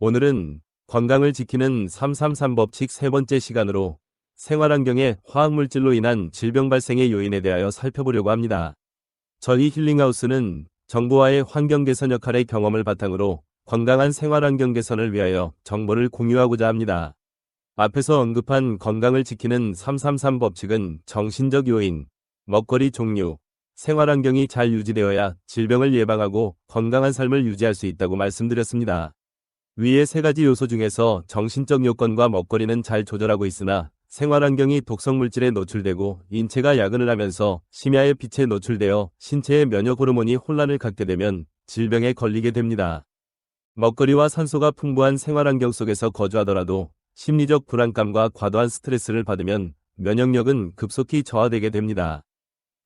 오늘은 건강을 지키는 333법칙 세 번째 시간으로 생활환경의 화학물질로 인한 질병 발생의 요인에 대하여 살펴보려고 합니다. 저희 힐링하우스는 정부와의 환경 개선 역할의 경험을 바탕으로 건강한 생활환경 개선을 위하여 정보를 공유하고자 합니다. 앞에서 언급한 건강을 지키는 333법칙은 정신적 요인, 먹거리 종류, 생활환경이 잘 유지되어야 질병을 예방하고 건강한 삶을 유지할 수 있다고 말씀드렸습니다. 위의 세 가지 요소 중에서 정신적 요건과 먹거리는 잘 조절하고 있으나 생활환경이 독성물질에 노출되고 인체가 야근을 하면서 심야의 빛에 노출되어 신체의 면역 호르몬이 혼란을 갖게 되면 질병에 걸리게 됩니다. 먹거리와 산소가 풍부한 생활환경 속에서 거주하더라도 심리적 불안감과 과도한 스트레스를 받으면 면역력은 급속히 저하되게 됩니다.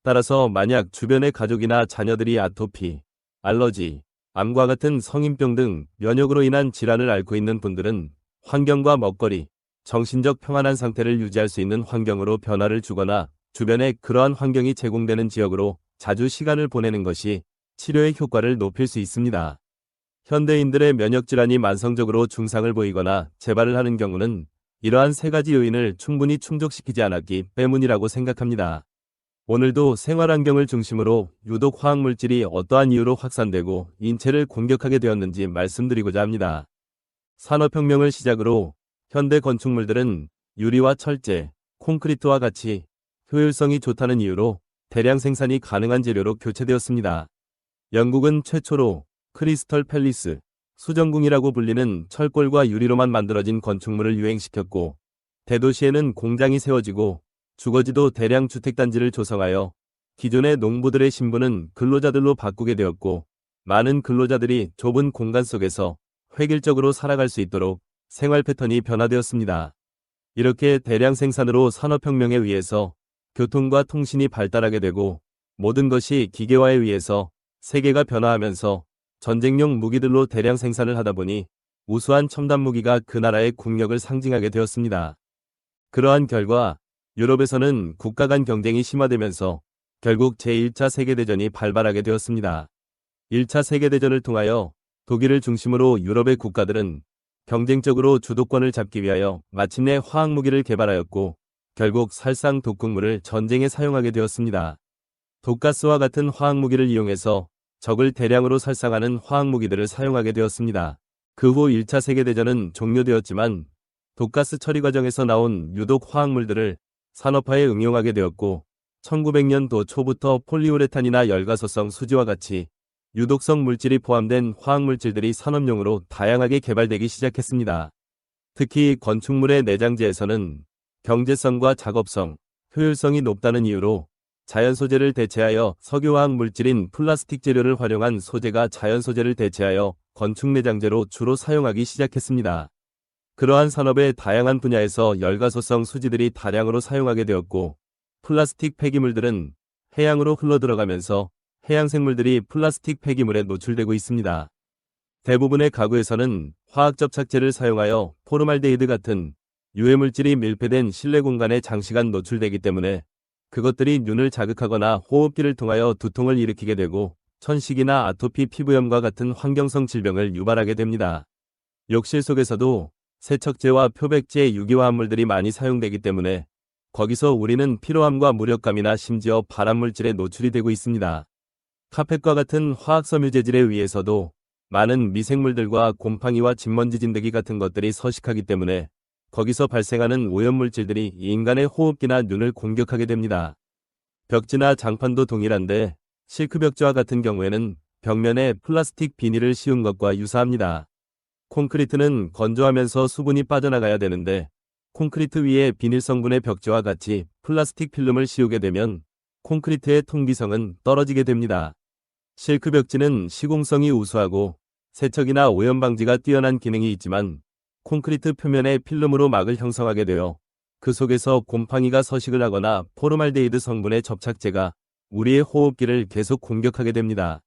따라서 만약 주변의 가족이나 자녀들이 아토피, 알러지, 암과 같은 성인병 등 면역으로 인한 질환을 앓고 있는 분들은 환경과 먹거리, 정신적 평안한 상태를 유지할 수 있는 환경으로 변화를 주거나 주변에 그러한 환경이 제공되는 지역으로 자주 시간을 보내는 것이 치료의 효과를 높일 수 있습니다. 현대인들의 면역질환이 만성적으로 증상을 보이거나 재발을 하는 경우는 이러한 세 가지 요인을 충분히 충족시키지 않았기 때문이라고 생각합니다. 오늘도 생활환경을 중심으로 유독 화학물질이 어떠한 이유로 확산되고 인체를 공격하게 되었는지 말씀드리고자 합니다. 산업혁명을 시작으로 현대 건축물들은 유리와 철제, 콘크리트와 같이 효율성이 좋다는 이유로 대량 생산이 가능한 재료로 교체되었습니다. 영국은 최초로 크리스털 팰리스, 수정궁이라고 불리는 철골과 유리로만 만들어진 건축물을 유행시켰고, 대도시에는 공장이 세워지고 주거지도 대량 주택단지를 조성하여 기존의 농부들의 신분은 근로자들로 바꾸게 되었고, 많은 근로자들이 좁은 공간 속에서 획일적으로 살아갈 수 있도록 생활 패턴이 변화되었습니다. 이렇게 대량 생산으로 산업혁명에 의해서 교통과 통신이 발달하게 되고 모든 것이 기계화에 의해서 세계가 변화하면서 전쟁용 무기들로 대량 생산을 하다 보니 우수한 첨단 무기가 그 나라의 국력을 상징하게 되었습니다. 그러한 결과 유럽에서는 국가 간 경쟁이 심화되면서 결국 제1차 세계대전이 발발하게 되었습니다. 1차 세계대전을 통하여 독일을 중심으로 유럽의 국가들은 경쟁적으로 주도권을 잡기 위하여 마침내 화학무기를 개발하였고 결국 살상 독극물을 전쟁에 사용하게 되었습니다. 독가스와 같은 화학무기를 이용해서 적을 대량으로 살상하는 화학무기들을 사용하게 되었습니다. 그 후 1차 세계대전은 종료되었지만 독가스 처리 과정에서 나온 유독 화학물들을 산업화에 응용하게 되었고 1900년도 초부터 폴리우레탄이나 열가소성 수지와 같이 유독성 물질이 포함된 화학물질들이 산업용으로 다양하게 개발되기 시작했습니다. 특히 건축물의 내장재에서는 경제성과 작업성, 효율성이 높다는 이유로 자연 소재를 대체하여 석유화학 물질인 플라스틱 재료를 활용한 소재가 자연 소재를 대체하여 건축 내장재로 주로 사용하기 시작했습니다. 그러한 산업의 다양한 분야에서 열가소성 수지들이 다량으로 사용하게 되었고 플라스틱 폐기물들은 해양으로 흘러들어가면서 해양 생물들이 플라스틱 폐기물에 노출되고 있습니다. 대부분의 가구에서는 화학 접착제를 사용하여 포르말데히드 같은 유해물질이 밀폐된 실내 공간에 장시간 노출되기 때문에 그것들이 눈을 자극하거나 호흡기를 통하여 두통을 일으키게 되고 천식이나 아토피 피부염과 같은 환경성 질병을 유발하게 됩니다. 욕실 속에서도 세척제와 표백제 유기화합물들이 많이 사용되기 때문에 거기서 우리는 피로함과 무력감이나 심지어 발암물질에 노출이 되고 있습니다. 카펫과 같은 화학섬유 재질에 의해서도 많은 미생물들과 곰팡이와 진먼지 진드기 같은 것들이 서식하기 때문에 거기서 발생하는 오염물질들이 인간의 호흡기나 눈을 공격하게 됩니다. 벽지나 장판도 동일한데 실크벽지와 같은 경우에는 벽면에 플라스틱 비닐을 씌운 것과 유사합니다. 콘크리트는 건조하면서 수분이 빠져나가야 되는데 콘크리트 위에 비닐 성분의 벽지와 같이 플라스틱 필름을 씌우게 되면 콘크리트의 통기성은 떨어지게 됩니다. 실크 벽지는 시공성이 우수하고 세척이나 오염 방지가 뛰어난 기능이 있지만 콘크리트 표면에 필름으로 막을 형성하게 되어 그 속에서 곰팡이가 서식을 하거나 포르말데히드 성분의 접착제가 우리의 호흡기를 계속 공격하게 됩니다.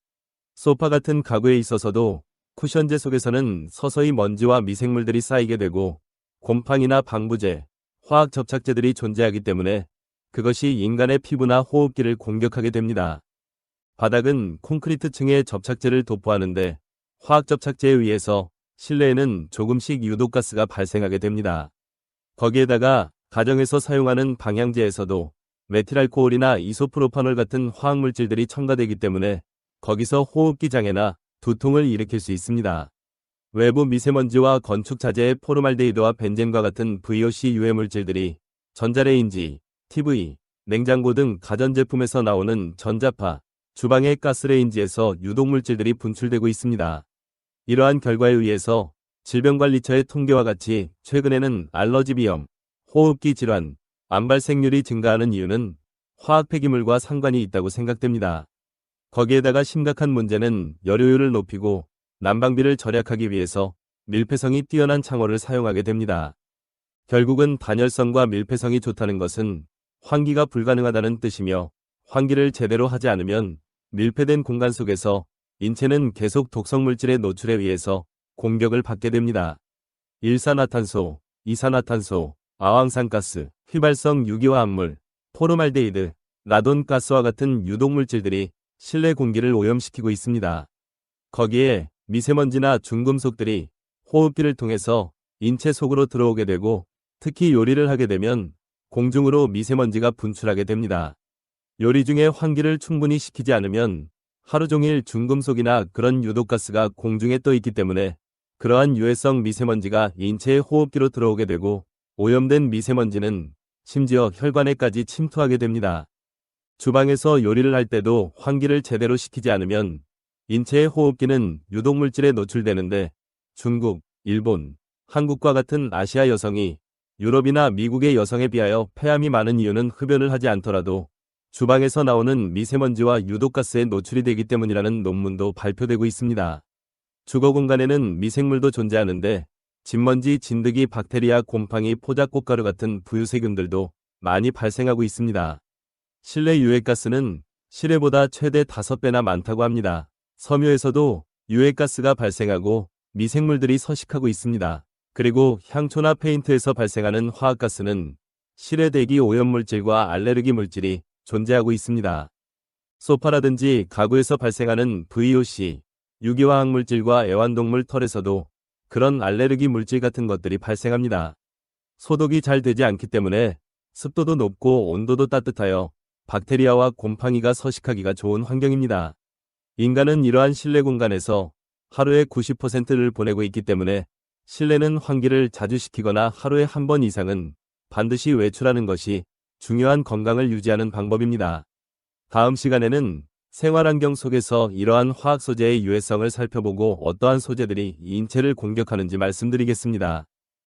소파 같은 가구에 있어서도 쿠션재 속에서는 서서히 먼지와 미생물들이 쌓이게 되고 곰팡이나 방부제, 화학 접착제들이 존재하기 때문에 그것이 인간의 피부나 호흡기를 공격하게 됩니다. 바닥은 콘크리트 층에 접착제를 도포하는데 화학 접착제에 의해서 실내에는 조금씩 유독가스가 발생하게 됩니다. 거기에다가 가정에서 사용하는 방향제에서도 메틸알코올이나 이소프로파놀 같은 화학물질들이 첨가되기 때문에 거기서 호흡기 장애나 두통을 일으킬 수 있습니다. 외부 미세먼지와 건축 자재의 포르말데히드와 벤젠과 같은 VOC 유해 물질들이 전자레인지, TV, 냉장고 등 가전제품에서 나오는 전자파, 주방의 가스레인지에서 유독물질들이 분출되고 있습니다. 이러한 결과에 의해서 질병관리처의 통계와 같이 최근에는 알러지 비염, 호흡기 질환, 암 발생률이 증가하는 이유는 화학 폐기물과 상관이 있다고 생각됩니다. 거기에다가 심각한 문제는 열효율을 높이고 난방비를 절약하기 위해서 밀폐성이 뛰어난 창호를 사용하게 됩니다. 결국은 단열성과 밀폐성이 좋다는 것은 환기가 불가능하다는 뜻이며 환기를 제대로 하지 않으면 밀폐된 공간 속에서 인체는 계속 독성물질의 노출에 의해서 공격을 받게 됩니다. 일산화탄소, 이산화탄소, 아황산가스, 휘발성 유기화합물, 포르말데히드, 라돈가스와 같은 유독물질들이 실내 공기를 오염시키고 있습니다. 거기에 미세먼지나 중금속들이 호흡기를 통해서 인체 속으로 들어오게 되고 특히 요리를 하게 되면 공중으로 미세먼지가 분출하게 됩니다. 요리 중에 환기를 충분히 시키지 않으면 하루 종일 중금속이나 그런 유독가스가 공중에 떠 있기 때문에 그러한 유해성 미세먼지가 인체의 호흡기로 들어오게 되고 오염된 미세먼지는 심지어 혈관에까지 침투하게 됩니다. 주방에서 요리를 할 때도 환기를 제대로 시키지 않으면 인체의 호흡기는 유독물질에 노출되는데 중국, 일본, 한국과 같은 아시아 여성이 유럽이나 미국의 여성에 비하여 폐암이 많은 이유는 흡연을 하지 않더라도 주방에서 나오는 미세먼지와 유독가스에 노출이 되기 때문이라는 논문도 발표되고 있습니다. 주거 공간에는 미생물도 존재하는데 진먼지, 진드기, 박테리아, 곰팡이, 포자꽃가루 같은 부유세균들도 많이 발생하고 있습니다. 실내 유해가스는 실외보다 최대 5배나 많다고 합니다. 섬유에서도 유해가스가 발생하고 미생물들이 서식하고 있습니다. 그리고 향초나 페인트에서 발생하는 화학가스는 실외 대기 오염물질과 알레르기 물질이 존재하고 있습니다. 소파라든지 가구에서 발생하는 VOC, 유기화학물질과 애완동물 털에서도 그런 알레르기 물질 같은 것들이 발생합니다. 소독이 잘 되지 않기 때문에 습도도 높고 온도도 따뜻하여 박테리아와 곰팡이가 서식하기가 좋은 환경입니다. 인간은 이러한 실내 공간에서 하루에 90%를 보내고 있기 때문에 실내는 환기를 자주 시키거나 하루에 한 번 이상은 반드시 외출하는 것이 중요한 건강을 유지하는 방법입니다. 다음 시간에는 생활환경 속에서 이러한 화학 소재의 유해성을 살펴보고 어떠한 소재들이 인체를 공격하는지 말씀드리겠습니다.